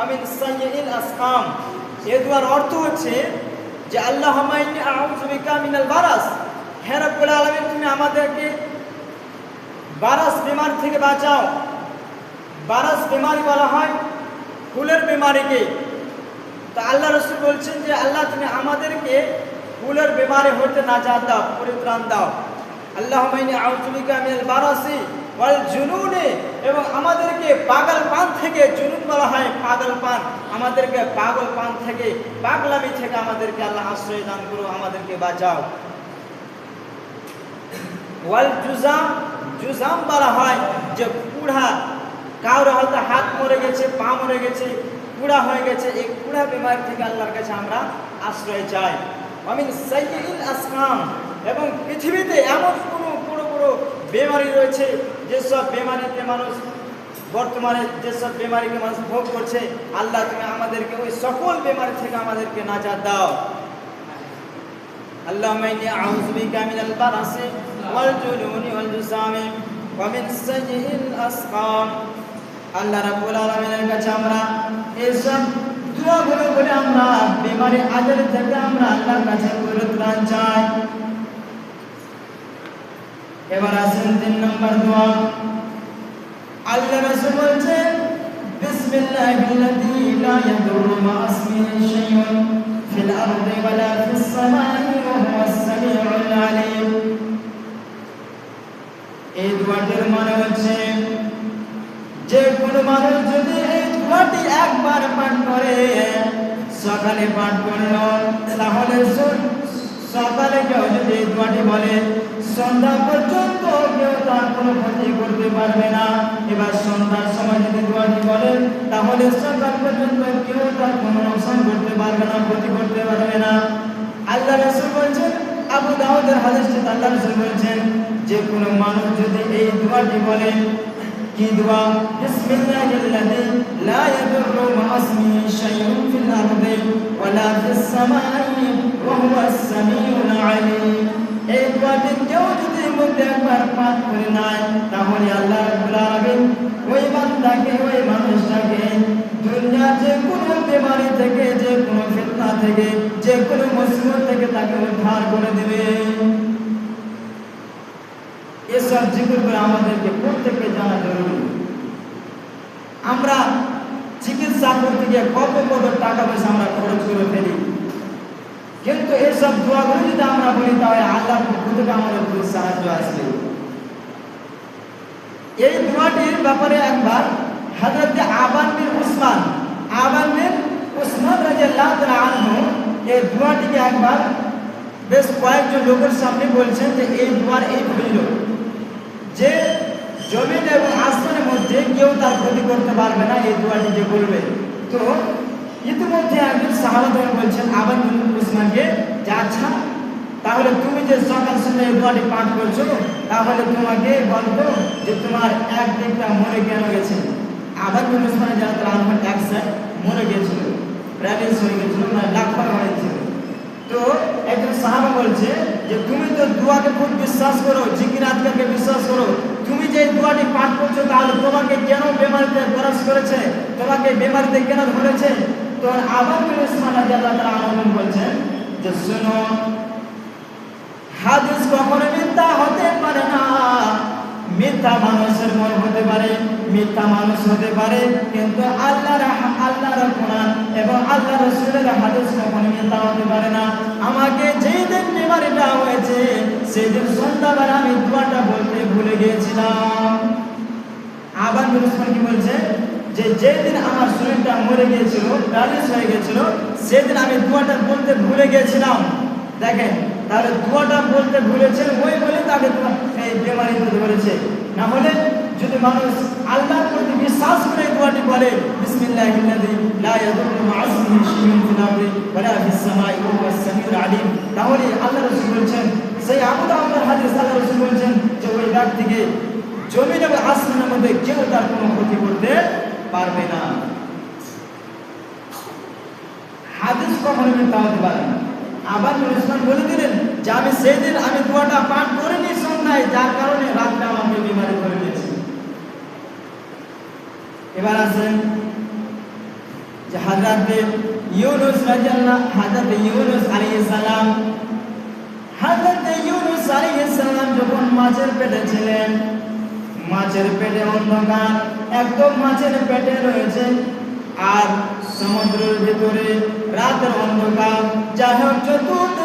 মিন সাইয়্যিল আসকাম। এই দোয়ার অর্থ হচ্ছে যে আল্লাহুম্মা ইন্নী আউযু বিকা মিনাল বারাস, হে রব্বুল আলামিন তুমি আমাদেরকে বারাস বিমারি থেকে বাঁচাও। বারাস বিমারি বলা হয় ফুলের বিমারিকে। তো আল্লাহ রাসূল বলছেন যে আল্লাহ তুমি আমাদেরকে ফুলের বিমারি হতে নাজাত দাও, পরিত্রাণ দাও। আল্লাহুম্মা ইন্নী আউযু বিকা মিনাল বারাসি ওয়াল জুনুনি, এবং আমাদেরকে পাগলপান থেকে, জুনুন বলা হয় পাগলপান, আমাদেরকে পাগলপান থেকে, পাগলামি থেকে আমাদেরকে আল্লাহ আশ্রয় দান করো, আমাদেরকে বাঁচাও। ওয়াল জুজাম, জুজাম বলা হয় যে কুড়া, কারো হয়তো হাত মরে গেছে, পা মরে গেছে, কুড়া হয়ে গেছে, এই কুড়া বিমারি থেকে আল্লাহর কাছে আমরা আশ্রয় চাই। আমিন সাইয়্যিল আসকাম, এবং পৃথিবীতে এমন কোনো বড় বড় বেমারি রয়েছে যেসব বেমারিতে মানুষ বর্তমানে, যেসব বেমারিকে মানুষ ভোগ করছে, আল্লাহ তুমি আমাদেরকে ওই সকল বেমারি থেকে আমাদেরকে নাজাত দাও। আল্লাহুম্মা ইন্নী আউযু বিকা মিনাল বারাসি ওয়াল জুনুনি ওয়াল জুসামি ওয়া মিন সাইয়্যিল আসকাম। আল্লাহ রাব্বুল আলামিনের কাছে আমরা এসব দোয়াগুলো বলে আমরা বেমারি আজাল থেকে আমরা আল্লাহর কাছে পরিত্রাণ চাই। এবার আসেন 3 নম্বর দোয়া। আল্লাহ রাসূল বলেন বিসমিল্লাহিল্লাযী লা ইয়াদুররু মা ইসমিহি শাইউন ফিল আরদি ওয়ালা ফিস সামাই ওয়া হুয়াস সামিউল আলীম। এই দোয়াটির মানে হচ্ছে যে কোনো মানুষ যদি এই দোয়াটি একবার পাঠ করে, সকালে পাঠ করলো, তাহলে সকালে কেউ যদি এই দোয়াটি বলে সন্ধ্যা পর্যন্ত কেউ তার কোনো ক্ষতি করতে পারবে না। এবার সন্ধ্যার সময় যদি দোয়াটি বলেন তাহলে সকাল পর্যন্ত কেউ তার কোনো নোকসান করতে পারবে না, ক্ষতি করতে পারবে না। আল্লাহ রাসূল বলেছেন, আবু দাউদের হাদিসে আল্লাহ রাসূল বলেছেন যে কোনো মানুষ যদি এই দোয়াটি বলে, কি দোয়া? বিসমিল্লাহিল্লাযী লা ইয়াদুররু মা ইসমিহি শাইউন ফিল আরদি ওয়ালা ফিস সামাই ওয়া হুয়াস সামিউল আলীম। এই দোয়াটি কেউ যদি মুখে একবার পাঠ করে নেয় তাহলে আল্লাহ রাব্বুল আলামিন ওই বান্দাকে, ওই মানুষটাকে দুনিয়ার যে কোনো বেমারি থেকে, যে কোনো ফিতনা থেকে, যে কোনো মুসিবত থেকে তাকে উদ্ধার করে দেবে। এসব জিকিরগুলো আমাদেরকে প্রত্যেককে জানা জরুরি। আমরা চিকিৎসা করতে গিয়ে কত কত টাকা পয়সা আমরা খরচ করে ফেলি, কিন্তু এইসব দোয়াগুলো যদি আমরা বলি তাহলে আল্লাহর পক্ষ থেকে আমাদের উপর সাহায্য আসবে। এই দোয়াটির ব্যাপারে একবার হযরত আবান বিন উসমান রাদিয়াল্লাহু তাআলা আনহু এই দোয়াটিকে একবার বেশ কয়েকজন লোকের সামনে বলছেন যে এই দোয়ার এই ফজিলত যে জমিন এবং আসমানের মধ্যে কেউ তার ক্ষতি করতে পারবে না এই দোয়াটি যে বলবে। তো ইতিমধ্যে একজন সাহাবা বলছেন আবান বিন উসমানকে যে আচ্ছা তাহলে তুমি যে সকাল সন্ধ্যা এই দোয়াটি পাঠ করছো, তাহলে তোমাকে বলতো যে তোমার এক দিকটা মরে কেন গেছে। আবান বিন উসমান যারা তার আনহু এক সাইড মরে গেছিল, প্যারালাইসিস হয়ে গেছিল, মানে ডাক্তার হয়েছিল। তো একজন সাহাবা বলছে যে তুমি তো দোয়াকে খুব বিশ্বাস করো, জিকির আজকালকে বিশ্বাস করো, তুমি যে দোয়াটি পাঠ করছো তাহলে তোমাকে কেন বেমারিতে গ্রাস করেছে, তোমাকে বেমারিতে কেন ধরেছে? তো আবান বিন উসমান রাদিয়াল্লাহু তাআলা আনহু বলছেন যে শোনো, হাদিস কখনো মিথ্যা হতে পারে না। মিথ্যা মানুষের মন হতে পারে, মিথ্যা মানুষ হতে পারে, কিন্তু আল্লাহর কোরআন এবং আল্লাহর রাসূলের হাদিস কখনো মিথ্যা হতে পারে না। আমাকে যেই দিন বিমারিটা হয়েছে সেই দিন সন্ধ্যাবেলা আমি দোয়াটা বলতে ভুলে গিয়েছিলাম। আবান বিন উসমান কি বলছে যে যেদিন আমার শরীরটা মরে গিয়েছিল, প্যারালাইসিস হয়ে গিয়েছিল, সেদিন আমি দোয়াটা বলতে ভুলে গিয়েছিলাম। দেখেন, তাহলে দোয়াটা বলতে ভুলেছেন ওই বলে তাকে এই বেমারি হতে বলেছে। না হলে যদি মানুষ আল্লাহর প্রতি বিশ্বাস করে দোয়াটি বলে বিসমিল্লাহিল্লাযী লা ইয়াদুররু মা ইসমিহি শাইউন ফিল আরদি ওয়ালা ফিস সামাই ওয়া হুয়াস সামিউল আলীম, তাহলে আল্লাহ রাসূল বলেছেন, সেই আবু দাউদের হাদিস আল্লাহ রাসূল বলেছেন যে ওই ব্যক্তিকে জমিন এবং আসমানের মধ্যে কেউ তার কোনো ক্ষতি করতে পারবে না। হাদিস কখনো মিথ্যা হতে পারে না। আবান বিন উসমান বলে দিলেন যে আমি সেদিন আমি দোয়াটা পাঠ করিনি সন্ধ্যায়, যার কারণে রাতটা আমাকে বিমারি করে দিয়েছে। এবার আসেন হযরত ইউনূস রাদিয়াল্লাহু হযরত ইউনূস আলাইহিস সালাম যখন মাছের পেটে ছিলেন, মাছের পেটে অন্ধকার, একদম মাছের পেটে রয়েছে আর সমুদ্রের ভিতরে রাতের অন্ধকার, যাই হোক চতুর্থ